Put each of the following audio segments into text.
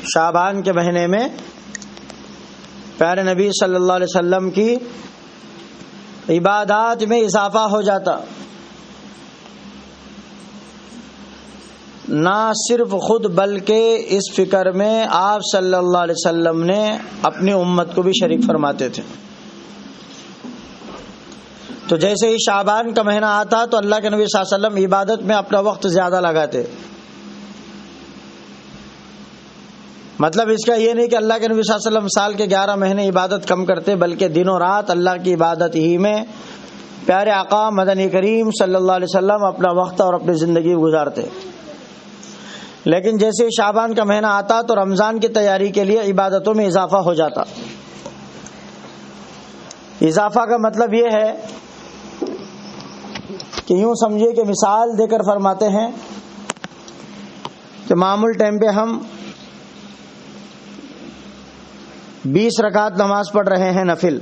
شعبان کے مہینے میں پیارے نبی صلی اللہ علیہ وسلم کی عبادات میں اضافہ ہو جاتا. نہ صرف خود بلکہ اس فکر میں آپ صلی اللہ علیہ وسلم نے اپنی امت کو بھی شریک فرماتے تھے. تو جیسے ہی شعبان کا مہینہ آتا تو اللہ کے نبی صلی اللہ علیہ وسلم عبادت میں اپنا وقت زیادہ لگاتے. مطلب اس کا یہ نہیں کہ اللہ کے نبی صلی اللہ علیہ وسلم سال کے 11 مہینے عبادت کم کرتے، بلکہ دنوں رات اللہ کی عبادت ہی میں پیارے آقا مدنی کریم صلی اللہ علیہ وسلم اپنا وقت اور اپنی زندگی گزارتے. لیکن جیسے ہی شعبان کا مہینہ آتا تو رمضان کی تیاری کے لیے عبادتوں میں اضافہ ہو جاتا. اضافہ کا مطلب یہ ہے کہ یوں سمجھیے کہ مثال دے کر فرماتے ہیں کہ معمول ٹائم پہ ہم 20 رکعت نماز پڑھ رہے ہیں نفل.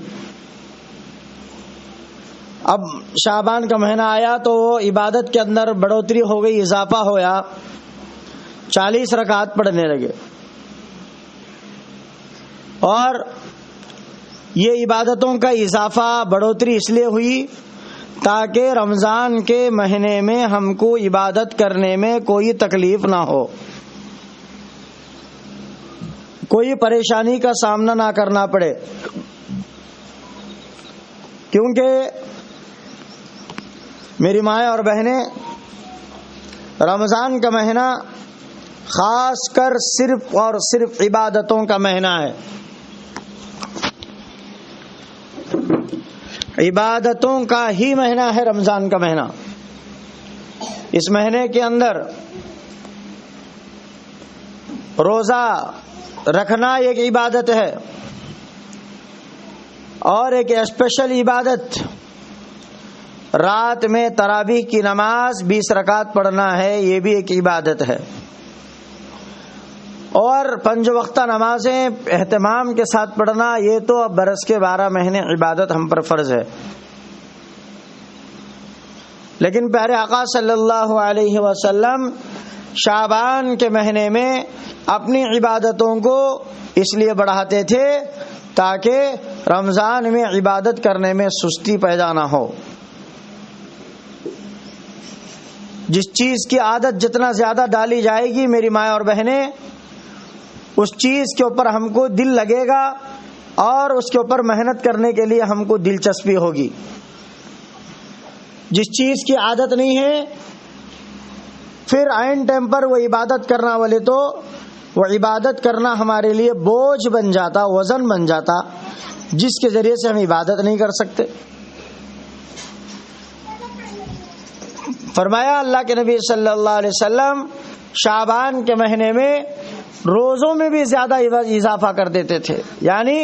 اب شعبان کا مہینہ آیا تو وہ عبادت کے اندر بڑھوتری ہو گئی، اضافہ ہوا، 40 رکعت پڑھنے لگے. اور یہ عبادتوں کا اضافہ بڑھوتری اس لیے ہوئی تاکہ رمضان کے مہینے میں ہم کو عبادت کرنے میں کوئی تکلیف نہ ہو، کوئی پریشانی کا سامنا نہ کرنا پڑے. کیونکہ میری مائیں اور بہنیں، رمضان کا مہینہ خاص کر صرف اور صرف عبادتوں کا مہینہ ہے. عبادتوں کا ہی مہینہ ہے رمضان کا مہینہ. اس مہینے کے اندر روزہ رکھنا ایک عبادت ہے، اور ایک اسپیشل عبادت رات میں تراویح کی نماز 20 رکعت پڑھنا ہے، یہ بھی ایک عبادت ہے. اور 5 وقتہ نمازیں اہتمام کے ساتھ پڑھنا، یہ تو اب برس کے 12 مہینے عبادت ہم پر فرض ہے. لیکن پیارے آقا صلی اللہ علیہ وسلم شعبان کے مہینے میں اپنی عبادتوں کو اس لیے بڑھاتے تھے تاکہ رمضان میں عبادت کرنے میں سستی پیدا نہ ہو. جس چیز کی عادت جتنا زیادہ ڈالی جائے گی میری مائیں اور بہنیں، اس چیز کے اوپر ہم کو دل لگے گا اور اس کے اوپر محنت کرنے کے لیے ہم کو دلچسپی ہوگی. جس چیز کی عادت نہیں ہے پھر عین ٹائم پر وہ عبادت کرنا والے تو وہ عبادت کرنا ہمارے لیے بوجھ بن جاتا، وزن بن جاتا، جس کے ذریعے سے ہم عبادت نہیں کر سکتے. فرمایا اللہ کے نبی صلی اللہ علیہ وسلم شعبان کے مہینے میں روزوں میں بھی زیادہ اضافہ کر دیتے تھے. یعنی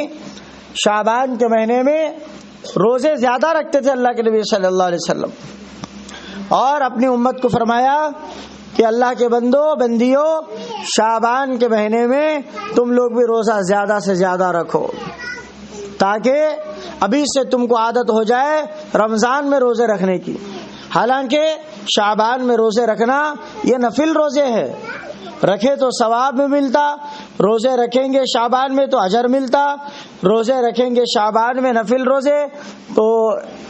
شعبان کے مہینے میں روزے زیادہ رکھتے تھے اللہ کے نبی صلی اللہ علیہ وسلم. اور اپنی امت کو فرمایا کہ اللہ کے بندو بندیوں، شعبان کے مہینے میں تم لوگ بھی روزہ زیادہ سے زیادہ رکھو تاکہ ابھی سے تم کو عادت ہو جائے رمضان میں روزے رکھنے کی. حالانکہ شعبان میں روزے رکھنا یہ نفل روزے ہے، رکھے تو ثواب میں ملتا، روزے رکھیں گے شعبان میں تو اجر ملتا، روزے رکھیں گے شعبان میں نفل روزے تو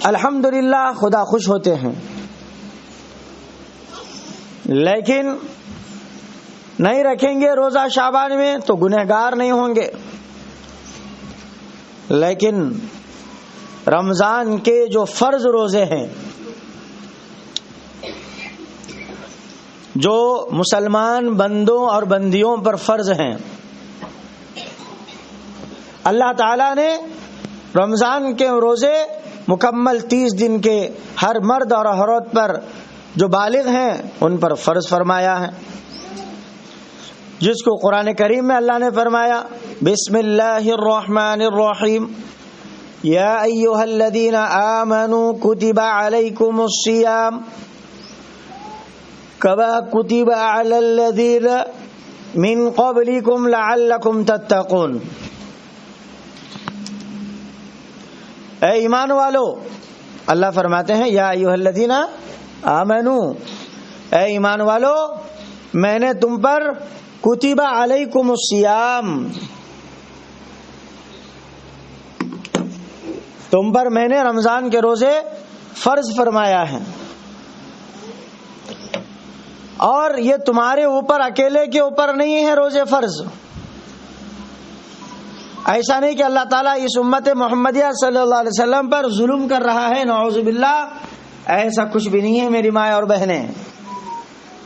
الحمدللہ خدا خوش ہوتے ہیں. لیکن نہیں رکھیں گے روزہ شعبان میں تو گنہگار نہیں ہوں گے. لیکن رمضان کے جو فرض روزے ہیں، جو مسلمان بندوں اور بندیوں پر فرض ہیں، اللہ تعالیٰ نے رمضان کے روزے مکمل 30 دن کے ہر مرد اور عورت پر جو بالغ ہیں ان پر فرض فرمایا ہے، جس کو قرآن کریم میں اللہ نے فرمایا بسم اللہ الرحمن الرحیم یا ایھا الذین آمنوا کتب علیکم الصیام کما کتب علی الذین من قبلکم لعلکم تتقون. اے ایمان والو، اللہ فرماتے ہیں یا ایھا الذین آمنو، اے ایمان والو میں نے تم پر کتب علیکم الصیام، تم پر میں نے رمضان کے روزے فرض فرمایا ہے، اور یہ تمہارے اوپر اکیلے کے اوپر نہیں ہے روزے فرض. ایسا نہیں کہ اللہ تعالیٰ اس امت محمدیہ صلی اللہ علیہ وسلم پر ظلم کر رہا ہے، نعوذ باللہ، ایسا کچھ بھی نہیں ہے میری ماں اور بہنیں.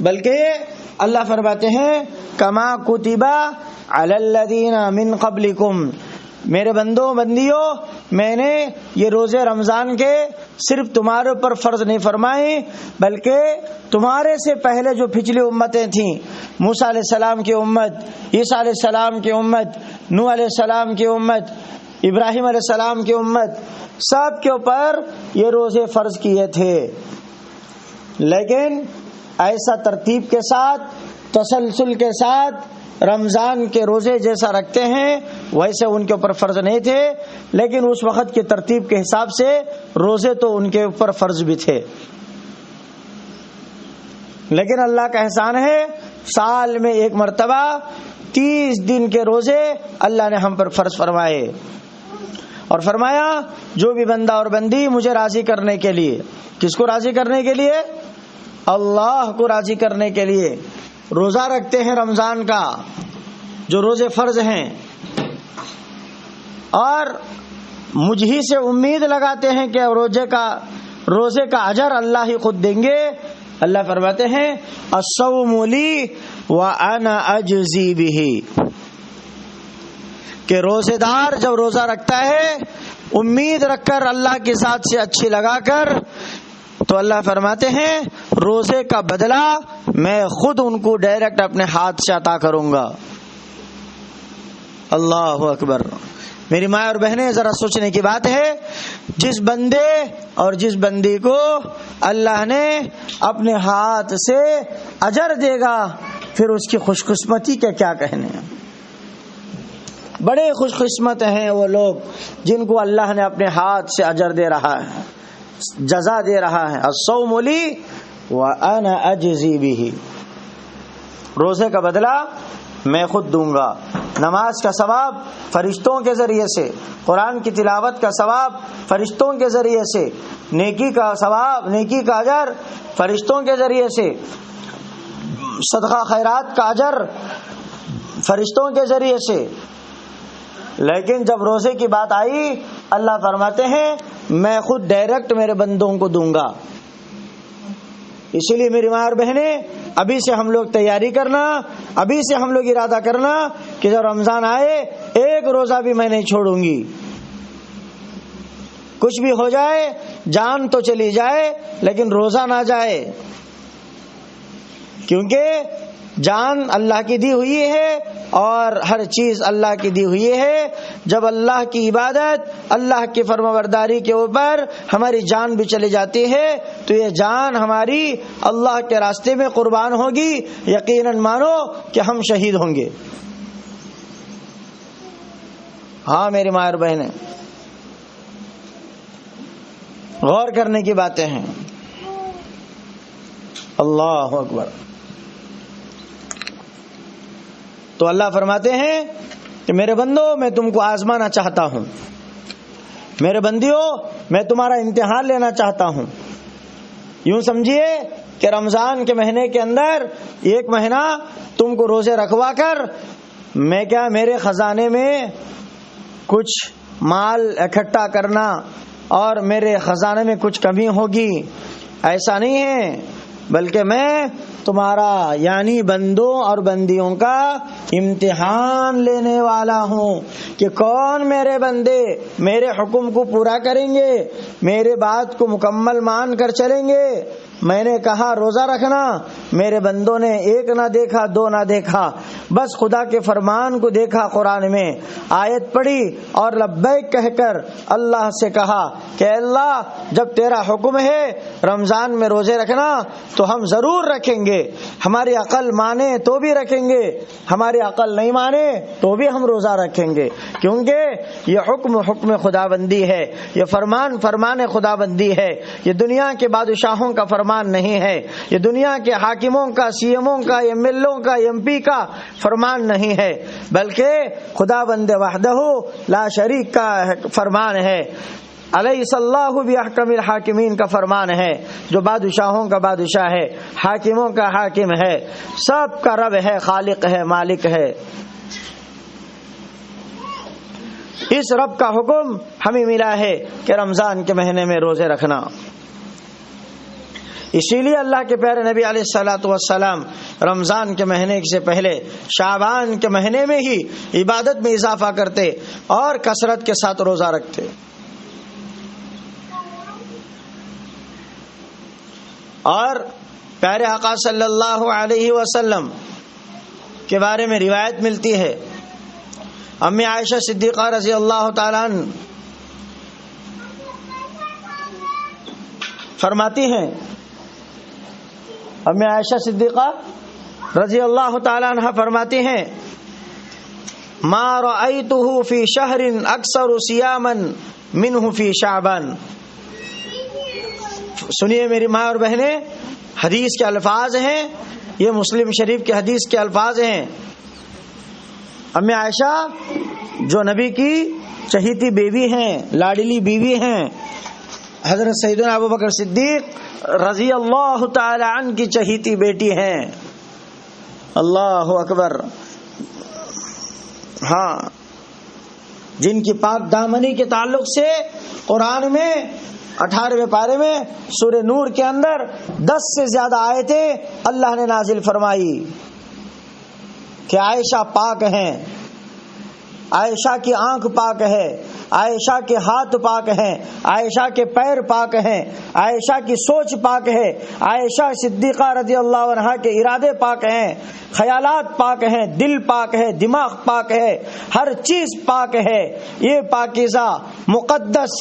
بلکہ اللہ فرماتے ہیں کما کتب علی الذین من قبلکم، میرے بندوں بندیوں، میں نے یہ روزے رمضان کے صرف تمہارے اوپر فرض نہیں فرمائے، بلکہ تمہارے سے پہلے جو پچھلی امتیں تھیں، موسیٰ علیہ السلام کی امت، عیسیٰ علیہ السلام کی امت، نوح علیہ السلام کی امت، ابراہیم علیہ السلام کی امت، سب کے اوپر یہ روزے فرض کیے تھے. لیکن ایسا ترتیب کے ساتھ، تسلسل کے ساتھ رمضان کے روزے جیسا رکھتے ہیں ویسے ان کے اوپر فرض نہیں تھے، لیکن اس وقت کی ترتیب کے حساب سے روزے تو ان کے اوپر فرض بھی تھے. لیکن اللہ کا احسان ہے، سال میں ایک مرتبہ 30 دن کے روزے اللہ نے ہم پر فرض فرمائے، اور فرمایا جو بھی بندہ اور بندی مجھے راضی کرنے کے لیے، کس کو راضی کرنے کے لیے؟ اللہ کو راضی کرنے کے لیے روزہ رکھتے ہیں رمضان کا، جو روزے فرض ہیں، اور مجھ ہی سے امید لگاتے ہیں کہ روزے کا اجر اللہ ہی خود دیں گے. اللہ فرماتے ہیں الصوم لی وانا اجزی بہ، کہ روزے دار جب روزہ رکھتا ہے امید رکھ کر اللہ کی ذات سے اچھی لگا کر، تو اللہ فرماتے ہیں روزے کا بدلہ میں خود ان کو ڈائریکٹ اپنے ہاتھ سے عطا کروں گا. اللہ اکبر. میری ماں اور بہنیں، ذرا سوچنے کی بات ہے، جس بندے اور جس بندی کو اللہ نے اپنے ہاتھ سے اجر دے گا، پھر اس کی خوش قسمتی کے کیا کہنے ہیں. بڑے خوش قسمت ہیں وہ لوگ جن کو اللہ نے اپنے ہاتھ سے اجر دے رہا ہے، جزا دے رہا ہے. الصوم لی وانا اجزی بہ، روزے کا بدلہ میں خود دوں گا. نماز کا ثواب فرشتوں کے ذریعے سے، قرآن کی تلاوت کا ثواب فرشتوں کے ذریعے سے، نیکی کا ثواب، نیکی کا اجر فرشتوں کے ذریعے سے، صدقہ خیرات کا اجر فرشتوں کے ذریعے سے. لیکن جب روزے کی بات آئی، اللہ فرماتے ہیں میں خود ڈائریکٹ میرے بندوں کو دوں گا. اسی لیے میری ماں اور بہنیں، ابھی سے ہم لوگ تیاری کرنا، ابھی سے ہم لوگ ارادہ کرنا کہ جب رمضان آئے ایک روزہ بھی میں نہیں چھوڑوں گی. کچھ بھی ہو جائے، جان تو چلی جائے لیکن روزہ نہ جائے، کیونکہ جان اللہ کی دی ہوئی ہے اور ہر چیز اللہ کی دی ہوئی ہے. جب اللہ کی عبادت، اللہ کی فرمانبرداری کے اوپر ہماری جان بھی چلی جاتی ہے تو یہ جان ہماری اللہ کے راستے میں قربان ہوگی. یقیناً مانو کہ ہم شہید ہوں گے. ہاں میری ماں اور بہنیں، غور کرنے کی باتیں ہیں. اللہ اکبر. تو اللہ فرماتے ہیں کہ میرے بندو، میں تم کو آزمانا چاہتا ہوں، میرے بندیوں میں تمہارا امتحان لینا چاہتا ہوں. یوں سمجھیے کہ رمضان کے مہینے کے اندر ایک مہینہ تم کو روزے رکھوا کر میں کیا میرے خزانے میں کچھ مال اکٹھا کرنا اور میرے خزانے میں کچھ کمی ہوگی، ایسا نہیں ہے. بلکہ میں تمہارا یعنی بندوں اور بندیوں کا امتحان لینے والا ہوں کہ کون میرے بندے میرے حکم کو پورا کریں گے، میرے بات کو مکمل مان کر چلیں گے. میں نے کہا روزہ رکھنا، میرے بندوں نے ایک نہ دیکھا، دو نہ دیکھا، بس خدا کے فرمان کو دیکھا. قرآن میں آیت پڑھی اور لبیک کہہ کر اللہ سے کہا کہ اللہ جب تیرا حکم ہے رمضان میں روزے رکھنا تو ہم ضرور رکھیں گے. ہماری عقل مانے تو بھی رکھیں گے، ہماری عقل نہیں مانے تو بھی ہم روزہ رکھیں گے، کیونکہ یہ حکم خدا بندی ہے، یہ فرمان خدا بندی ہے، یہ دنیا کے بادشاہوں کا فرمان فرمان نہیں ہے، یہ دنیا کے حاکموں کا، سی ایموں کا، ایم ایل او کا، ایم پی کا فرمان نہیں ہے، بلکہ خدا بند وحدہ لا شریک کا فرمان ہے۔ الیس اللہ باحکم الحاکمین کا فرمان ہے، جو بادشاہوں کا بادشاہ ہے، حاکموں کا حاکم ہے، سب کا رب ہے، خالق ہے، مالک ہے۔ اس رب کا حکم ہمیں ملا ہے کہ رمضان کے مہینے میں روزے رکھنا۔ اسی لیے اللہ کے پیارے نبی علیہ الصلوۃ والسلام رمضان کے مہینے سے پہلے شعبان کے مہینے میں ہی عبادت میں اضافہ کرتے اور کثرت کے ساتھ روزہ رکھتے۔ اور پیارے آقا صلی اللہ علیہ وسلم کے بارے میں روایت ملتی ہے، امی عائشہ صدیقہ رضی اللہ تعالیٰ عنہ فرماتی ہیں، امی عائشہ صدیقہ رضی اللہ تعالیٰ عنہ فرماتی ہیں، ما رأیتہ فی شہر اکثر صیاما منہ فی شعبان۔ سنیے میری ماں اور بہنیں، حدیث کے الفاظ ہیں، یہ مسلم شریف کے حدیث کے الفاظ ہیں۔ امی عائشہ جو نبی کی چہیتی بیوی ہیں، لاڈلی بیوی ہیں، حضرت سیدنا ابوبکر صدیق رضی اللہ تعالی عنہ کی چہیتی بیٹی ہیں۔ اللہ اکبر۔ ہاں، جن کی پاک دامنی کے تعلق سے قرآن میں 18ویں پارے میں سورہ نور کے اندر 10 سے زیادہ آیتیں اللہ نے نازل فرمائی کہ عائشہ پاک ہیں، عائشہ کی آنکھ پاک ہے، عائشہ کے ہاتھ پاک ہیں، عائشہ کے پیر پاک ہیں، عائشہ کی سوچ پاک ہے، عائشہ صدیقہ رضی اللہ عنہا کے ارادے پاک ہیں، خیالات پاک ہیں، دل پاک ہے، دماغ پاک ہے، ہر چیز پاک ہے۔ یہ پاکیزہ مقدس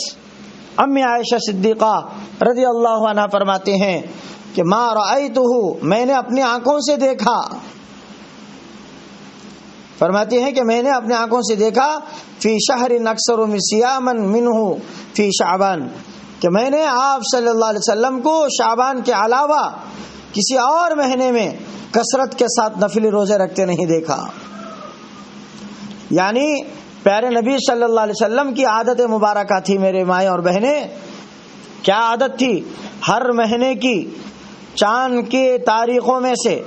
امی عائشہ صدیقہ رضی اللہ عنہا فرماتے ہیں کہ ما رأیتہ، میں نے اپنی آنکھوں سے دیکھا، فرماتے ہیں کہ میں نے اپنے آنکھوں سے دیکھا، فی شہر اکثر صیاما منہ فی شعبان، کہ میں نے آپ صلی اللہ علیہ وسلم کو شعبان کے علاوہ کسی اور مہینے میں کثرت کے ساتھ نفلی روزے رکھتے نہیں دیکھا۔ یعنی پیارے نبی صلی اللہ علیہ وسلم کی عادت مبارکہ تھی میرے مائیں اور بہنیں۔ کیا عادت تھی؟ ہر مہینے کی چاند کی تاریخوں میں سے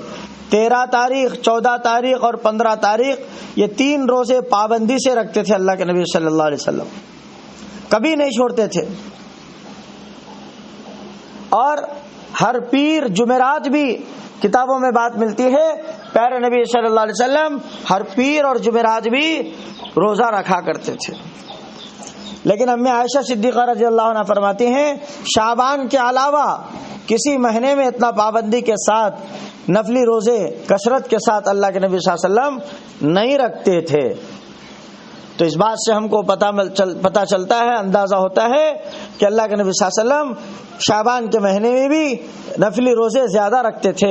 13 تاریخ، 14 تاریخ اور 15 تاریخ، یہ 3 روزے پابندی سے رکھتے تھے اللہ کے نبی صلی اللہ علیہ وسلم، کبھی نہیں چھوڑتے تھے۔ اور ہر پیر جمعرات بھی کتابوں میں بات ملتی ہے، پیارے نبی صلی اللہ علیہ وسلم ہر پیر اور جمعرات بھی روزہ رکھا کرتے تھے۔ لیکن امی عائشہ صدیقہ رضی اللہ عنہ فرماتی ہیں، شعبان کے علاوہ کسی مہینے میں اتنا پابندی کے ساتھ نفلی روزے کثرت کے ساتھ اللہ کے نبی صلی اللہ علیہ وسلم نہیں رکھتے تھے۔ تو اس بات سے ہم کو پتہ چلتا ہے، اندازہ ہوتا ہے کہ اللہ کے نبی صلی اللہ علیہ وسلم شعبان کے مہینے میں بھی نفلی روزے زیادہ رکھتے تھے۔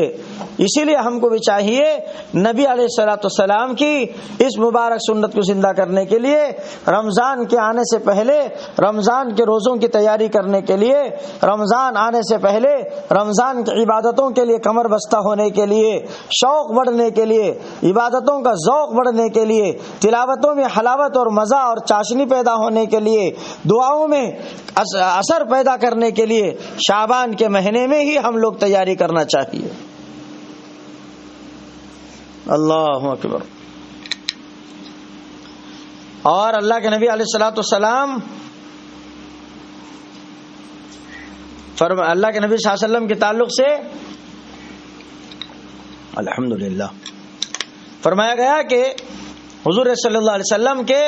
اسی لیے ہم کو بھی چاہیے نبی علیہ الصلوۃ والسلام کی اس مبارک سنت کو زندہ کرنے کے لیے، رمضان کے آنے سے پہلے رمضان کے روزوں کی تیاری کرنے کے لیے، رمضان آنے سے پہلے رمضان کی عبادتوں کے لیے کمر بستہ ہونے کے لیے، شوق بڑھنے کے لیے، عبادتوں کا ذوق بڑھنے کے لیے، تلاوتوں میں حلاوت اور مزہ اور چاشنی پیدا ہونے کے لیے، دعاؤں میں اثر پیدا کرنے کے لیے شعبان کے مہینے میں ہی ہم لوگ تیاری کرنا چاہیے۔ اللہ اکبر۔ اور اللہ کے نبی علیہ الصلوۃ والسلام اللہ کے نبی صلی اللہ علیہ وسلم کے تعلق سے الحمدللہ فرمایا گیا کہ حضور صلی اللہ علیہ وسلم کے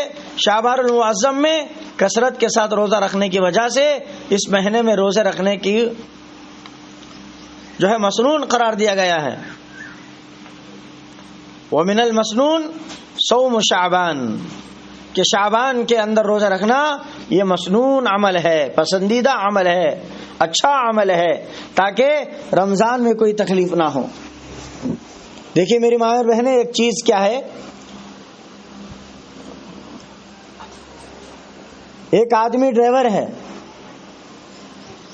شعبان المعظم میں کثرت کے ساتھ روزہ رکھنے کی وجہ سے اس مہینے میں روزے رکھنے کی جو ہے مسنون قرار دیا گیا ہے۔ ومن المسنون صوم شعبان، کہ شعبان کے اندر روزہ رکھنا یہ مسنون عمل ہے، پسندیدہ عمل ہے، اچھا عمل ہے، تاکہ رمضان میں کوئی تکلیف نہ ہو۔ دیکھیے میری ماں اور بہنیں، ایک چیز کیا ہے، ایک آدمی ڈرائیور ہے،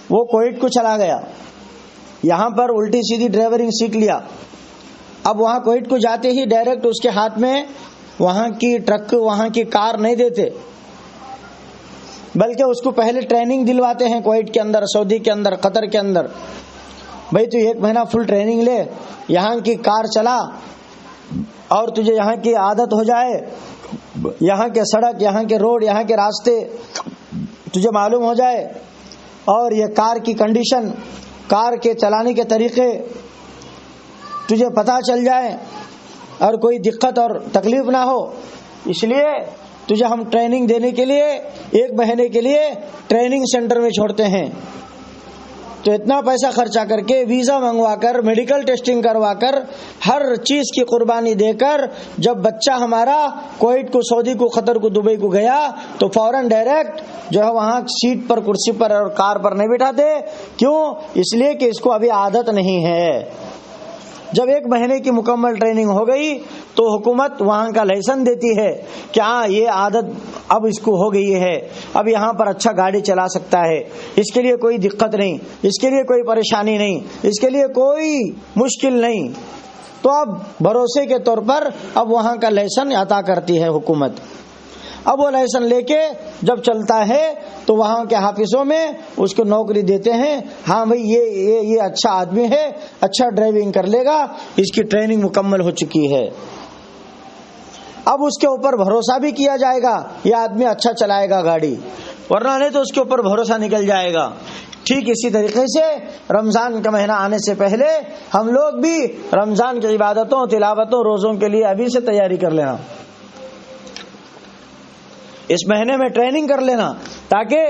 وہ کویت کو چلا گیا، یہاں پر الٹی سیدھی ڈرائیورنگ سیکھ لیا، اب وہاں کویت کو جاتے ہی ڈائریکٹ اس کے ہاتھ میں وہاں کی ٹرک وہاں کی کار نہیں دیتے، بلکہ اس کو پہلے ٹریننگ دلواتے ہیں کویت کے اندر، سعودی کے اندر، قطر کے اندر. بھائی تو 1 مہینہ فل ٹریننگ لے، یہاں کی کار چلا اور تجھے یہاں کی عادت ہو جائے، یہاں کے سڑک، یہاں کے روڈ، یہاں کے راستے تجھے معلوم ہو جائے، اور یہ کار کی کنڈیشن، کار کے چلانے کے طریقے تجھے پتہ چل جائے اور کوئی دقت اور تکلیف نہ ہو. اس لیے تجھے ہم ٹریننگ دینے کے لیے 1 مہینے کے لیے ٹریننگ سینٹر میں چھوڑتے ہیں. تو اتنا پیسہ خرچہ کر کے، ویزا منگوا کر، میڈیکل ٹیسٹنگ کروا کر، ہر چیز کی قربانی دے کر جب بچہ ہمارا کویت کو، سعودی کو، قطر کو، دبئی کو گیا تو فوراً ڈائریکٹ جو ہے وہاں سیٹ پر، کرسی پر اور کار پر نہیں بٹھاتے. کیوں؟ اس لیے کہ اس کو ابھی عادت نہیں ہے. جب 1 مہینے کی مکمل ٹریننگ ہو گئی تو حکومت وہاں کا لائسنس دیتی ہے کہ ہاں یہ عادت اب اس کو ہو گئی ہے، اب یہاں پر اچھا گاڑی چلا سکتا ہے، اس کے لیے کوئی دقت نہیں، اس کے لیے کوئی پریشانی نہیں، اس کے لیے کوئی مشکل نہیں. تو اب بھروسے کے طور پر اب وہاں کا لائسنس عطا کرتی ہے حکومت. اب وہ لائسنس لے کے جب چلتا ہے تو وہاں کے حافظوں میں اس کو نوکری دیتے ہیں. ہاں بھائی یہ اچھا آدمی ہے، اچھا ڈرائیونگ کر لے گا، اس کی ٹریننگ مکمل ہو چکی ہے. اب اس کے اوپر بھروسہ بھی کیا جائے گا، یہ آدمی اچھا چلائے گا گاڑی، ورنہ نہیں تو اس کے اوپر بھروسہ نکل جائے گا. ٹھیک اسی طریقے سے رمضان کا مہینہ آنے سے پہلے ہم لوگ بھی رمضان کی عبادتوں، تلاوتوں، روزوں کے لیے ابھی سے تیاری کر لینا، اس مہینے میں ٹریننگ کر لینا، تاکہ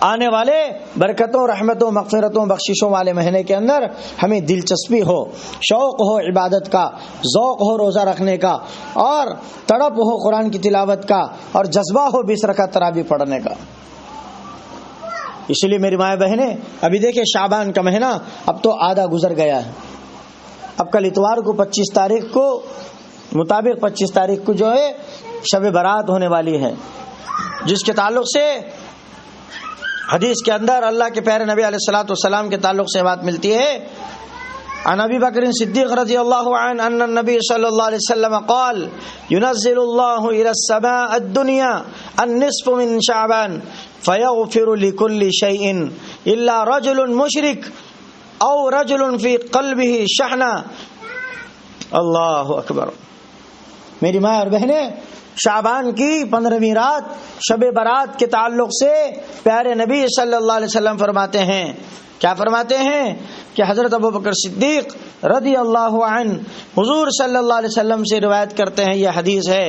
آنے والے برکتوں، رحمتوں، مغفرتوں، بخششوں والے مہینے کے اندر ہمیں دلچسپی ہو، شوق ہو عبادت کا، ذوق ہو روزہ رکھنے کا، اور تڑپ ہو قرآن کی تلاوت کا، اور جذبہ ہو 20 رکعت تراویح پڑھنے کا. اس لیے میری مائیں بہنیں، ابھی دیکھیں شعبان کا مہینہ اب تو آدھا گزر گیا ہے. اب کل اتوار کو 25 تاریخ کو مطابق 25 تاریخ کو جو ہے شب برات ہونے والی ہے، جس کے تعلق سے حدیث کے اندر اللہ کے پیارے نبی علیہ الصلوۃ والسلام کے تعلق سے بات ملتی ہے. عن ابی بکر صدیق رضی اللہ عنہ ان النبی صلی اللہ علیہ وسلم قال ينزل الله الى السماء الدنيا النصف من شعبان فيغفر لكل شيء الا رجل مشرك او رجل في قلبه شحنہ. اللہ اکبر. میری ماں اور بہنیں، شعبان کی 15ویں رات شب برات کے تعلق سے پیارے نبی صلی اللہ علیہ وسلم فرماتے ہیں، کیا فرماتے ہیں کہ حضرت ابوبکر صدیق رضی اللہ عنہ حضور صلی اللہ علیہ وسلم سے روایت کرتے ہیں، یہ حدیث ہے.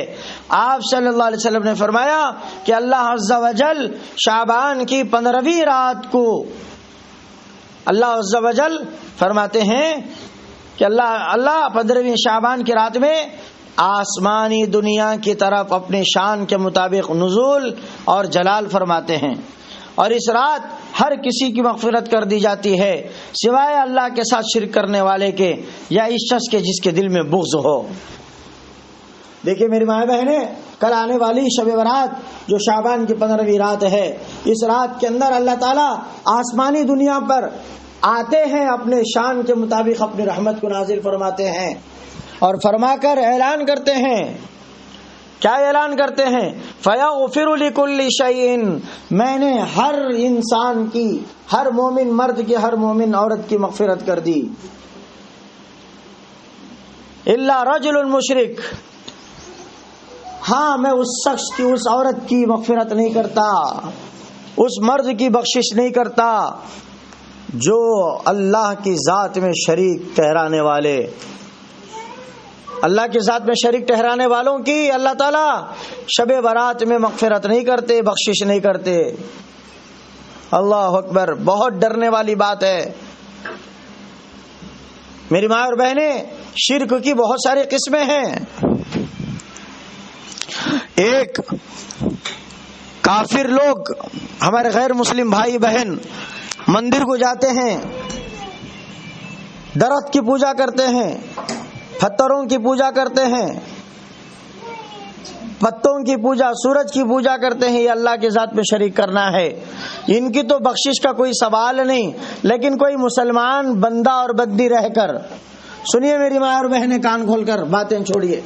آپ صلی اللہ علیہ وسلم نے فرمایا کہ اللہ عز و جل شعبان کی 15ویں رات کو، اللہ عز و جل فرماتے ہیں کہ اللہ 15ویں شعبان کی رات میں آسمانی دنیا کی طرف اپنے شان کے مطابق نزول اور جلال فرماتے ہیں، اور اس رات ہر کسی کی مغفرت کر دی جاتی ہے سوائے اللہ کے ساتھ شرک کرنے والے کے، یا اس شخص کے جس کے دل میں بغض ہو. دیکھیے میری ماں بہنیں، کل آنے والی شب برات جو شعبان کی 15ویں رات ہے، اس رات کے اندر اللہ تعالیٰ آسمانی دنیا پر آتے ہیں، اپنے شان کے مطابق اپنی رحمت کو نازل فرماتے ہیں، اور فرما کر اعلان کرتے ہیں. کیا اعلان کرتے ہیں؟ فَيَغْفِرُ لِكُلِّ شَيْءٍ، میں نے ہر انسان کی، ہر مومن مرد کی، ہر مومن عورت کی مغفرت کر دی، إِلَّا رَجُلٌ مُشْرِكٌ، ہاں میں اس شخص کی، اس عورت کی مغفرت نہیں کرتا، اس مرد کی بخشش نہیں کرتا جو اللہ کی ذات میں شریک ٹھہرانے والے، اللہ کی ذات میں شریک ٹھہرانے والوں کی اللہ تعالیٰ شب برات میں مغفرت نہیں کرتے، بخشش نہیں کرتے. اللہ اکبر. بہت ڈرنے والی بات ہے میری ماں اور بہنیں. شرک کی بہت ساری قسمیں ہیں. ایک، کافر لوگ، ہمارے غیر مسلم بھائی بہن مندر کو جاتے ہیں، درخت کی پوجا کرتے ہیں، پتھروں کی پوجا کرتے ہیں، پتوں کی پوجا، سورج کی پوجا کرتے ہیں، یہ اللہ کی ذات میں شریک کرنا ہے۔ ان کی تو بخشش کا کوئی سوال نہیں، لیکن کوئی مسلمان بندہ اور بندی رہ کر، سنیے میری ماں اور بہنیں، کان کھول کر باتیں چھوڑیے،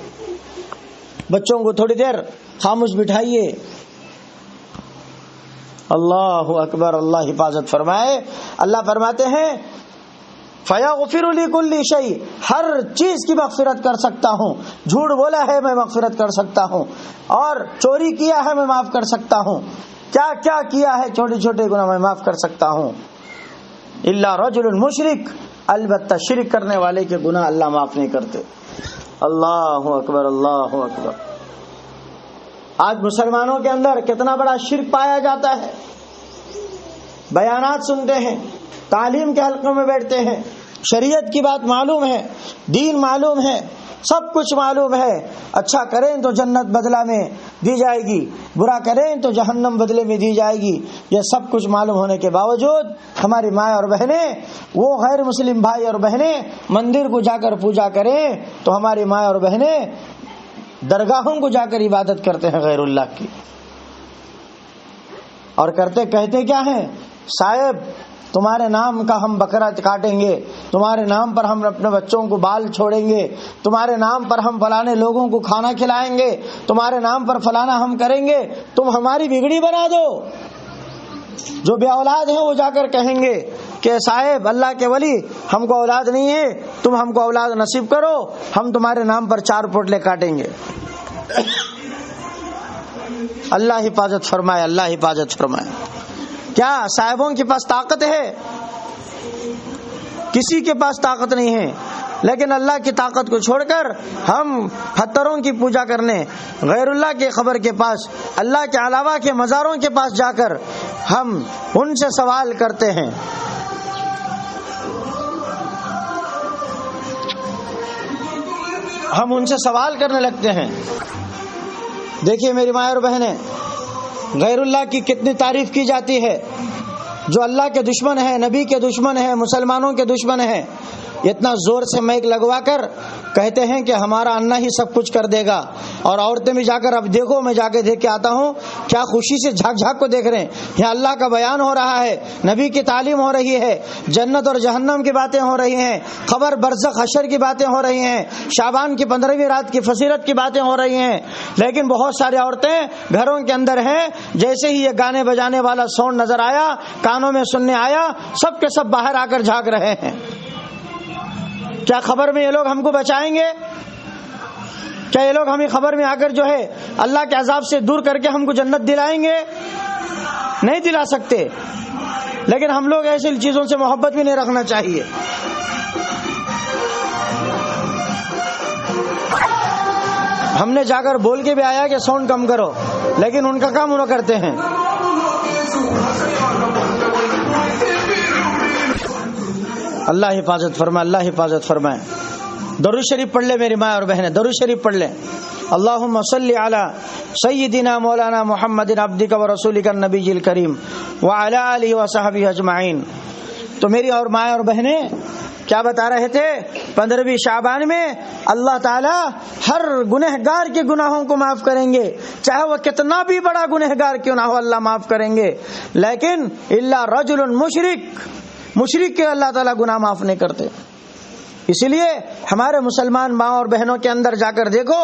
بچوں کو تھوڑی دیر خاموش بٹھائیے۔ اللہ اکبر، اللہ حفاظت فرمائے۔ اللہ فرماتے ہیں فَيَغْفِرُ لِكُلِّ شَيْءٍ، ہر چیز کی مغفرت کر سکتا ہوں، جھوٹ بولا ہے میں مغفرت کر سکتا ہوں، اور چوری کیا ہے میں معاف کر سکتا ہوں، کیا کیا کیا ہے چھوٹے چھوٹے گناہ میں معاف کر سکتا ہوں، الا رجل مشرک، البتہ شرک کرنے والے کے گناہ اللہ معاف نہیں کرتے۔ اللہ اکبر، اللہ اکبر۔ آج مسلمانوں کے اندر کتنا بڑا شرک پایا جاتا ہے، بیانات سنتے ہیں، تعلیم کے حلقوں میں بیٹھتے ہیں، شریعت کی بات معلوم ہے، دین معلوم ہے، سب کچھ معلوم ہے، اچھا کریں تو جنت بدلہ میں دی جائے گی، برا کریں تو جہنم بدلے میں دی جائے گی، یہ سب کچھ معلوم ہونے کے باوجود ہماری ماں اور بہنیں، وہ غیر مسلم بھائی اور بہنیں مندر کو جا کر پوجا کریں تو ہماری ماں اور بہنیں درگاہوں کو جا کر عبادت کرتے ہیں غیر اللہ کی، اور کہتے کیا ہیں، صاحب تمہارے نام کا ہم بکرا کاٹیں گے، تمہارے نام پر ہم اپنے بچوں کو بال چھوڑیں گے، تمہارے نام پر ہم فلانے لوگوں کو کھانا کھلائیں گے، تمہارے نام پر فلانا ہم کریں گے، تم ہماری بگڑی بنا دو۔ جو بے اولاد ہیں وہ جا کر کہیں گے کہ صاحب اللہ کے ولی ہم کو اولاد نہیں ہے، تم ہم کو اولاد نصیب کرو، ہم تمہارے نام پر 4 پوٹلے کاٹیں گے۔ اللہ حفاظت فرمائے، اللہ حفاظت فرمائے۔ کیا صاحبوں کے پاس طاقت ہے؟ کسی کے پاس طاقت نہیں ہے، لیکن اللہ کی طاقت کو چھوڑ کر ہم پتھروں کی پوجا کرنے، غیر اللہ کے قبر کے پاس، اللہ کے علاوہ کے مزاروں کے پاس جا کر ہم ان سے سوال کرتے ہیں۔ ہم ان سے سوال کرنے لگتے ہیں۔ دیکھیے میری ماں اور بہنیں، غیر اللہ کی کتنی تعریف کی جاتی ہے، جو اللہ کے دشمن ہے، نبی کے دشمن ہے، مسلمانوں کے دشمن ہے، اتنا زور سے مائک لگوا کر کہتے ہیں کہ ہمارا اللہ ہی سب کچھ کر دے گا، اور عورتیں بھی جا کر، اب دیکھو میں جا کے دیکھ کے آتا ہوں، کیا خوشی سے جھاک جھاک کو دیکھ رہے ہیں، یہاں اللہ کا بیان ہو رہا ہے، نبی کی تعلیم ہو رہی ہے، جنت اور جہنم کی باتیں ہو رہی ہیں، خبر برزخ حشر کی باتیں ہو رہی ہیں، شعبان کی 15ویں رات کی فضیلت کی باتیں ہو رہی ہیں، لیکن بہت ساری عورتیں گھروں کے اندر ہیں، جیسے ہی یہ گانے بجانے والا ساؤنڈ نظر آیا، کانوں میں سننے آیا، سب کے سب باہر آ کر جھانک رہے ہیں۔ کیا خبر میں یہ لوگ ہم کو بچائیں گے؟ کیا یہ لوگ ہمیں خبر میں آ کر جو ہے اللہ کے عذاب سے دور کر کے ہم کو جنت دلائیں گے؟ نہیں دلا سکتے، لیکن ہم لوگ ایسی چیزوں سے محبت بھی نہیں رکھنا چاہیے۔ ہم نے جا کر بول کے بھی آیا کہ ساؤنڈ کم کرو، لیکن ان کا کام انہوں کرتے ہیں۔ اللہ حفاظت فرمائے، اللہ حفاظت فرمائے۔ درود شریف پڑھ لے میری ماں اور بہنیں، درود شریف پڑھ لیں۔ اللہم صلی علی سیدنا مولانا محمد عبدک و رسولک النبی الکریم وعلی آلہ وصحبہ اجمعین۔ تو میری اور ماں اور بہنیں کیا بتا رہے تھے؟ 15ویں شعبان میں اللہ تعالی ہر گنہگار کے گناہوں کو معاف کریں گے، چاہے وہ کتنا بھی بڑا گنہگار کیوں نہ ہو، اللہ معاف کریں گے، لیکن الا رجل مشرک کے اللہ تعالیٰ گناہ معاف نہیں کرتے۔ اسی لیے ہمارے مسلمان ماں اور بہنوں کے اندر جا کر دیکھو،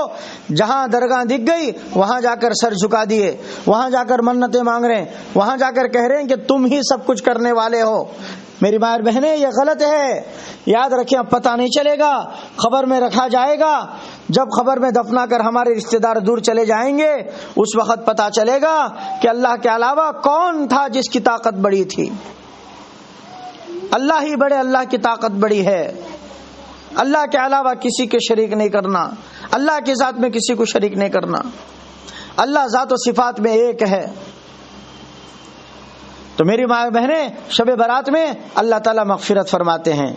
جہاں درگاہ دکھ گئی وہاں جا کر سر جھکا دیے، وہاں جا کر منتیں مانگ رہے ہیں، وہاں جا کر کہہ رہے ہیں کہ تم ہی سب کچھ کرنے والے ہو۔ میری ماں اور بہنیں، یہ غلط ہے، یاد رکھیں، اب پتہ نہیں چلے گا، خبر میں رکھا جائے گا، جب خبر میں دفنا کر ہمارے رشتہ دار دور چلے جائیں گے، اس وقت پتہ چلے گا کہ اللہ کے علاوہ کون تھا جس کی طاقت بڑی تھی۔ اللہ ہی بڑے، اللہ کی طاقت بڑی ہے، اللہ کے علاوہ کسی کے شریک نہیں کرنا، اللہ کی ذات میں کسی کو شریک نہیں کرنا، اللہ ذات و صفات میں ایک ہے۔ تو میری ماں بہنیں، شب برات میں اللہ تعالیٰ مغفرت فرماتے ہیں،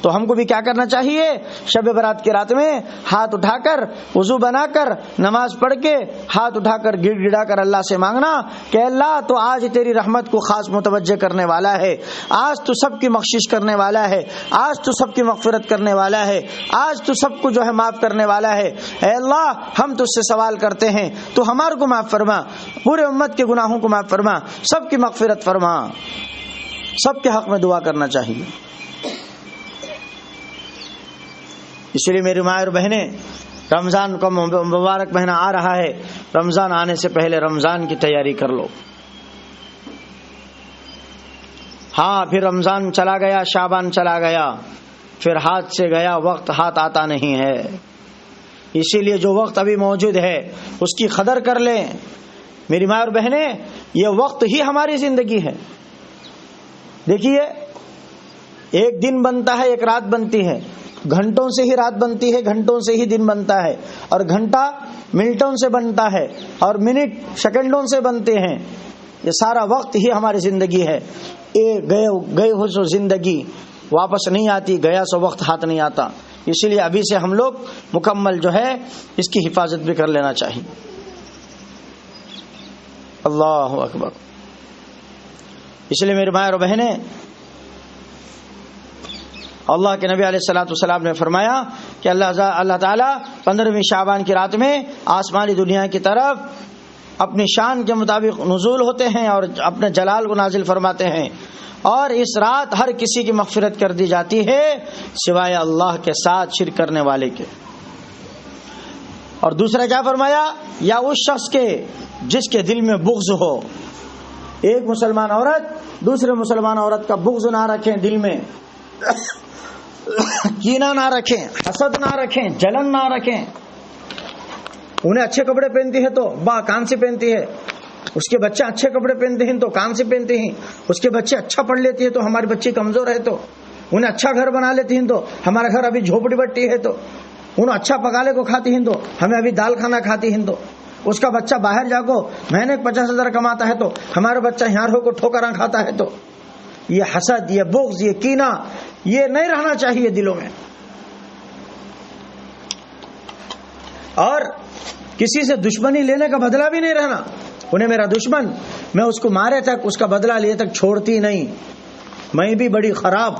تو ہم کو بھی کیا کرنا چاہیے؟ شب برات کی رات میں ہاتھ اٹھا کر وضو بنا کر نماز پڑھ کے ہاتھ اٹھا کر گڑ گڑا کر اللہ سے مانگنا کہ اللہ تو آج تیری رحمت کو خاص متوجہ کرنے والا ہے، آج تو سب کی بخشش کرنے والا ہے، آج تو سب کی مغفرت کرنے والا ہے، آج تو سب کو جو ہے معاف کرنے والا ہے۔ اے اللہ ہم تجھ سے سوال کرتے ہیں تو ہمارے کو معاف فرما، پورے امت کے گناہوں کو معاف فرما، سب کی مغفرت فرما۔ سب کے حق میں دعا کرنا چاہیے۔ اس لیے میری ماں اور بہنیں، رمضان کا مبارک مہینہ آ رہا ہے، رمضان آنے سے پہلے رمضان کی تیاری کر لو۔ ہاں پھر رمضان چلا گیا، شعبان چلا گیا، پھر ہاتھ سے گیا وقت، ہاتھ آتا نہیں ہے۔ اسی لیے جو وقت ابھی موجود ہے اس کی قدر کر لیں۔ میری ماں اور بہنیں، یہ وقت ہی ہماری زندگی ہے۔ دیکھیے ایک دن بنتا ہے، ایک رات بنتی ہے، گھنٹوں سے ہی رات بنتی ہے، گھنٹوں سے ہی دن بنتا ہے، اور گھنٹہ منٹوں سے بنتا ہے، اور منٹ سیکنڈوں سے بنتے ہیں۔ یہ سارا وقت ہی ہماری زندگی ہے۔ گئے ہو سو زندگی واپس نہیں آتی، گیا سو وقت ہاتھ نہیں آتا۔ اسی لیے ابھی سے ہم لوگ مکمل جو ہے اس کی حفاظت بھی کر لینا چاہیے۔ اللہ اکبر۔ اس لیے میرے بھائی اور بہنیں، اللہ کے نبی علیہ الصلوۃ والسلام نے فرمایا کہ اللہ تعالیٰ 15ویں شعبان کی رات میں آسمانی دنیا کی طرف اپنی شان کے مطابق نزول ہوتے ہیں اور اپنے جلال کو نازل فرماتے ہیں، اور اس رات ہر کسی کی مغفرت کر دی جاتی ہے سوائے اللہ کے ساتھ شرک کرنے والے کے۔ اور دوسرا کیا فرمایا؟ یا اس شخص کے جس کے دل میں بغض ہو۔ ایک مسلمان عورت دوسرے مسلمان عورت کا بغض نہ رکھیں، دل میں کینہ نہ رکھیں، حسد نہ رکھیں، جلن نہ رکھیں۔ انہیں اچھے کپڑے پہنتی ہے تو کان سے پہنتی ہے، اس کے بچے اچھے کپڑے پہنتے ہیں تو کان سے پہنتے ہیں، اس کے بچے اچھا پڑھ لیتے ہیں تو ہمارے بچے کمزور ہے، تو انہیں اچھا گھر بنا لیتے ہیں تو ہمارا گھر ابھی جھوپڑی بٹی ہے، تو انہیں اچھا پکالے کو کھاتی ہیں تو ہمیں ابھی دال کھانا کھاتی ہیں، تو اس کا بچہ باہر جا کو مہینے 50,000 کماتا ہے تو ہمارا بچہ یہاں ہو کو ٹھوکراں کھاتا ہے۔ تو یہ حسد، یہ بغض، یہ کینہ، یہ نہیں رہنا چاہیے دلوں میں۔ اور کسی سے دشمنی لینے کا بدلہ بھی نہیں رہنا۔ انہیں میرا دشمن، میں اس کو مارے تک، اس کا بدلہ لیے تک چھوڑتی نہیں، میں بھی بڑی خراب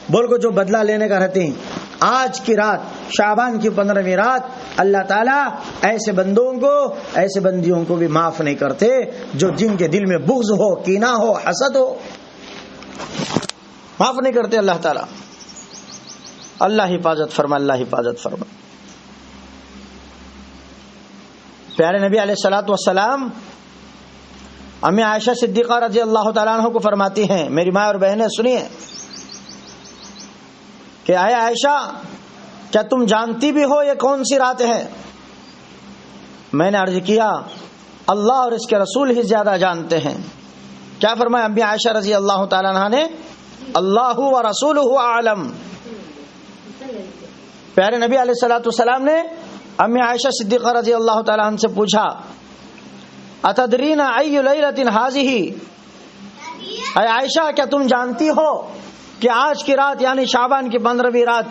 بول کو جو بدلہ لینے کا رہتے ہیں۔ آج کی رات، شعبان کی 15ویں رات، اللہ تعالیٰ ایسے بندوں کو، ایسے بندیوں کو بھی معاف نہیں کرتے جو جن کے دل میں بغض ہو، کینہ ہو، حسد ہو، معاف نہیں کرتے اللہ تعالیٰ۔ اللہ حفاظت فرما، اللہ حفاظت فرما۔ پیارے نبی علیہ الصلوۃ والسلام امی عائشہ صدیقہ رضی اللہ تعالیٰ عنہ کو فرماتی ہیں، میری ماں اور بہنیں سنیے کہ اے عائشہ، کیا تم جانتی بھی ہو یہ کون سی رات ہے؟ میں نے عرض کیا اللہ اور اس کے رسول ہی زیادہ جانتے ہیں۔ کیا فرمایا امی عائشہ رضی اللہ تعالیٰ عنہ نے؟ اللہ و رسولہ اعلم۔ پیارے نبی علیہ الصلوۃ والسلام نے امی عائشہ صدیقہ رضی اللہ تعالیٰ عنہ سے پوچھا، اتدرین ای لیلۃ ھذہ، اے عائشہ کیا تم جانتی ہو کہ آج کی رات یعنی شعبان کی 15ویں رات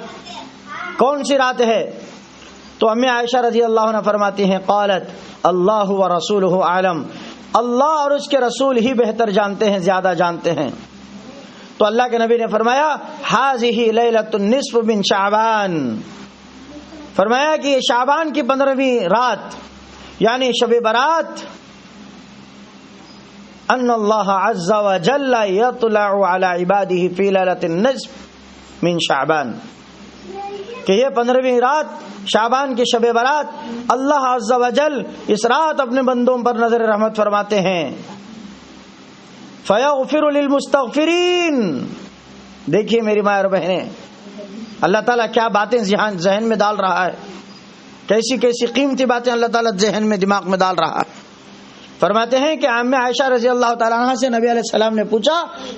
کون سی رات ہے؟ تو امی عائشہ رضی اللہ عنہ فرماتی ہیں، قالت اللہ و رسولہ اعلم، اللہ اور اس کے رسول ہی بہتر جانتے ہیں، زیادہ جانتے ہیں۔ تو اللہ کے نبی نے فرمایا ھذہ لیلۃ النصف من شعبان، فرمایا کہ یہ شعبان کی 15ویں رات یعنی شب برات، ان اللہ عز وجل یطلع علی عبادہ فی لیلۃ النصف من شعبان، کہ یہ 15ویں رات شعبان کی شب برات اللہ عز وجل اس رات اپنے بندوں پر نظر رحمت فرماتے ہیں۔ فیغفر للمستغفرین۔ دیکھیے میری ماں اور بہنیں، اللہ تعالیٰ کیا باتیں ذہن میں ڈال رہا ہے، کیسی کیسی قیمتی باتیں اللہ تعالیٰ ذہن میں، دماغ میں ڈال رہا ہے۔ فرماتے ہیں کہ امی عائشہ رضی اللہ تعالیٰ عنہ سے نبی علیہ السلام نے پوچھا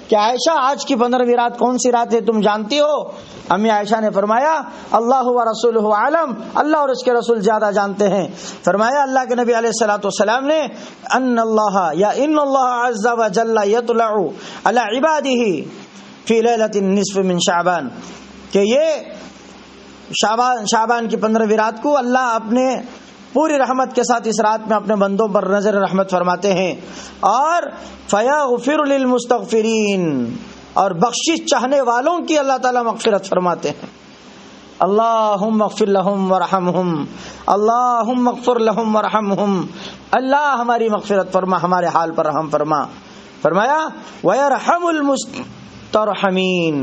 کہ عائشہ آج کی 15ویں رات کون سی رات ہے، تم جانتی ہو؟ امی عائشہ نے فرمایا اللہ و رسولہ اعلم، اللہ اور اس کے رسول زیادہ جانتے ہیں۔ فرمایا اللہ کے نبی علیہ الصلوۃ والسلام نے ان اللہ عز وجل یطلع علی عبادہ، فی لیلۃ النصف من شعبان، کہ یہ شعبان کی 15ویں رات کو اللہ اپنے پوری رحمت کے ساتھ اس رات میں اپنے بندوں پر نظر رحمت فرماتے ہیں، اور فیغفر للمستغفرین، اور بخشش چاہنے والوں کی اللہ تعالیٰ مغفرت فرماتے ہیں۔ اللہم اغفر لہم ورحمہم، اللہم اغفر لہم ورحمہم، اللہ ہماری مغفرت فرما، ہمارے حال پر رحم فرما۔ فرمایا وَيَرْحَمُ الْمُسْتَرْحَمِينَ،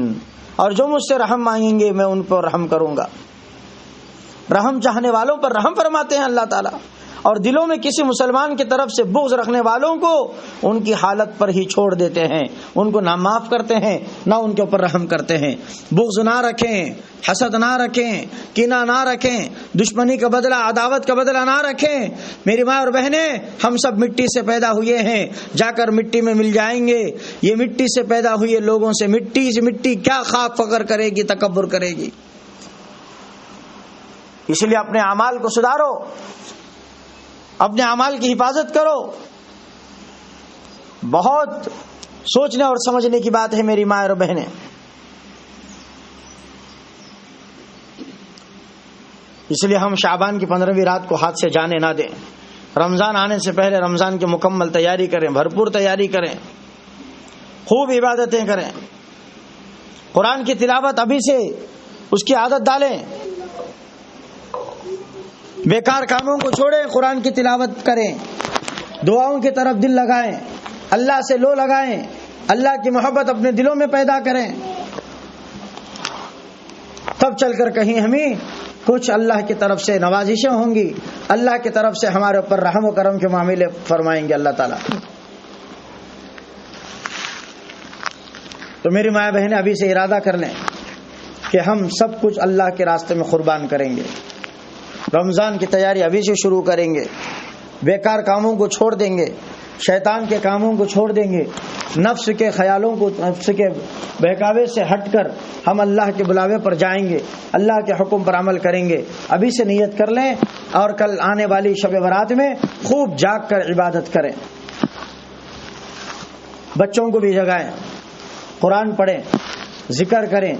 اور جو مجھ سے رحم مانگیں گے میں ان پر رحم کروں گا۔ رحم چاہنے والوں پر رحم فرماتے ہیں اللہ تعالیٰ، اور دلوں میں کسی مسلمان کی طرف سے بغض رکھنے والوں کو ان کی حالت پر ہی چھوڑ دیتے ہیں، ان کو نہ معاف کرتے ہیں نہ ان کے اوپر رحم کرتے ہیں۔ بغض نہ رکھیں، حسد نہ رکھیں، کینہ نہ رکھیں، دشمنی کا بدلہ، عداوت کا بدلہ نہ رکھیں۔ میری ماں اور بہنیں، ہم سب مٹی سے پیدا ہوئے ہیں، جا کر مٹی میں مل جائیں گے۔ یہ مٹی سے پیدا ہوئے لوگوں سے مٹی کیا خاک فخر کرے گی، تکبر کرے گی۔ اس لیے اپنے اعمال کو سدھارو، اپنے اعمال کی حفاظت کرو۔ بہت سوچنے اور سمجھنے کی بات ہے میری ماں اور بہنیں۔ اس لیے ہم شعبان کی 15ویں رات کو ہاتھ سے جانے نہ دیں۔ رمضان آنے سے پہلے رمضان کی مکمل تیاری کریں، بھرپور تیاری کریں، خوب عبادتیں کریں، قرآن کی تلاوت ابھی سے اس کی عادت ڈالیں، بیکار کاموں کو چھوڑیں، قرآن کی تلاوت کریں، دعاؤں کی طرف دل لگائیں، اللہ سے لو لگائیں، اللہ کی محبت اپنے دلوں میں پیدا کریں، تب چل کر کہیں ہمیں کچھ اللہ کی طرف سے نوازشیں ہوں گی، اللہ کی طرف سے ہمارے اوپر رحم و کرم کے معاملے فرمائیں گے اللہ تعالیٰ۔ تو میری ماں بہنیں ابھی سے ارادہ کر لیں کہ ہم سب کچھ اللہ کے راستے میں قربان کریں گے، رمضان کی تیاری ابھی سے شروع کریں گے، بیکار کاموں کو چھوڑ دیں گے، شیطان کے کاموں کو چھوڑ دیں گے، نفس کے خیالوں کو، نفس کے بہکاوے سے ہٹ کر ہم اللہ کے بلاوے پر جائیں گے، اللہ کے حکم پر عمل کریں گے۔ ابھی سے نیت کر لیں، اور کل آنے والی شب برات میں خوب جاگ کر عبادت کریں۔ بچوں کو بھی جگائیں، قرآن پڑھیں، ذکر کریں،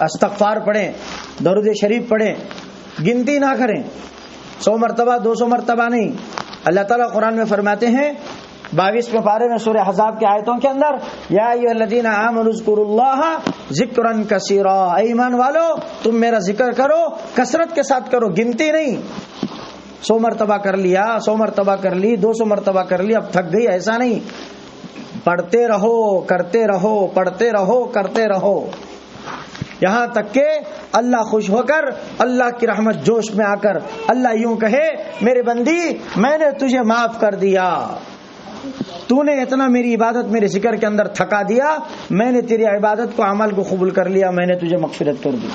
استغفار پڑھیں، درود شریف پڑھیں، گنتی نہ کریں، 100 مرتبہ 200 مرتبہ نہیں۔ اللہ تعالیٰ قرآن میں فرماتے ہیں 22ویں پارے میں سورہ احزاب کی آیتوں کے اندر، یا ایھا الذین آمنوا اذکروا اللہ ذکرا کثیرا، اے ایمان والو تم میرا ذکر کرو، کثرت کے ساتھ کرو، گنتی نہیں۔ 100 مرتبہ کر لیا، 100 مرتبہ کر لی، 200 مرتبہ کر لی، اب تھک گئی، ایسا نہیں، پڑھتے رہو، کرتے رہو، پڑھتے رہو، کرتے رہو، یہاں تک کہ اللہ خوش ہو کر، اللہ کی رحمت جوش میں آ کر اللہ یوں کہے میرے بندی میں نے تجھے معاف کر دیا، تو نے اتنا میری عبادت میرے ذکر کے اندر تھکا دیا، میں نے تیری عبادت کو، عمل کو قبول کر لیا، میں نے تجھے مغفرت کر دی۔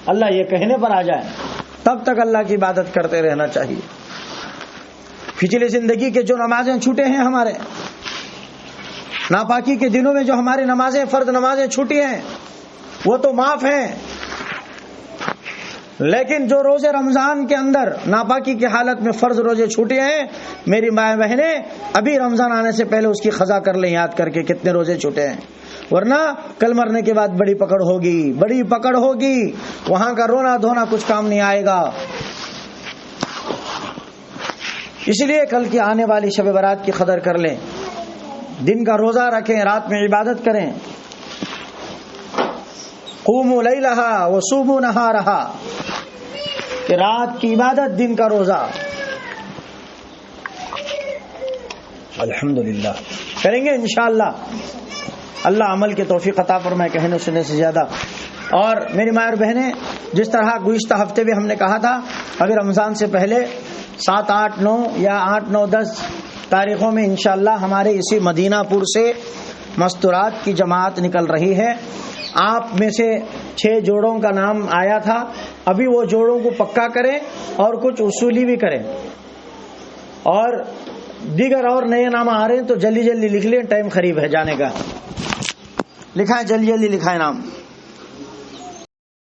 اللہ یہ کہنے پر آ جائے تب تک اللہ کی عبادت کرتے رہنا چاہیے۔ پچھلی زندگی کے جو نمازیں چھوٹے ہیں، ہمارے ناپاکی کے دنوں میں جو ہماری نمازیں، فرض نمازیں چھوٹی ہیں، وہ تو معاف ہیں، لیکن جو روزے رمضان کے اندر ناپاکی کی حالت میں فرض روزے چھوٹے ہیں، میری مائیں بہنیں ابھی رمضان آنے سے پہلے اس کی قضا کر لیں، یاد کر کے کتنے روزے چھوٹے ہیں، ورنہ کل مرنے کے بعد بڑی پکڑ ہوگی، بڑی پکڑ ہوگی، وہاں کا رونا دھونا کچھ کام نہیں آئے گا۔ اس لیے کل کی آنے والی شب برات کی قدر کر لیں، دن کا روزہ رکھیں، رات میں عبادت کریں، قوموا لیلہا وصوموا نہارہا، کہ رات کی عبادت، دن کا روزہ الحمدللہ کریں گے انشاءاللہ۔ اللہ عمل کی توفیق عطا فرمائے، کہنے سننے سے زیادہ۔ اور میری ماں اور بہنیں، جس طرح گزشتہ ہفتے بھی ہم نے کہا تھا، ابھی رمضان سے پہلے 7، 8، 9 یا 8، 9، 10 تاریخوں میں انشاءاللہ ہمارے اسی مدینہ پور سے مستورات کی جماعت نکل رہی ہے۔ آپ میں سے 6 جوڑوں کا نام آیا تھا، ابھی وہ جوڑوں کو پکا کریں اور کچھ اصولی بھی کریں، اور دیگر اور نئے نام آ رہے ہیں تو جلدی جلدی لکھ لیں، ٹائم قریب ہے جانے کا۔ لکھائیں، جلدی جلدی لکھائیں نام۔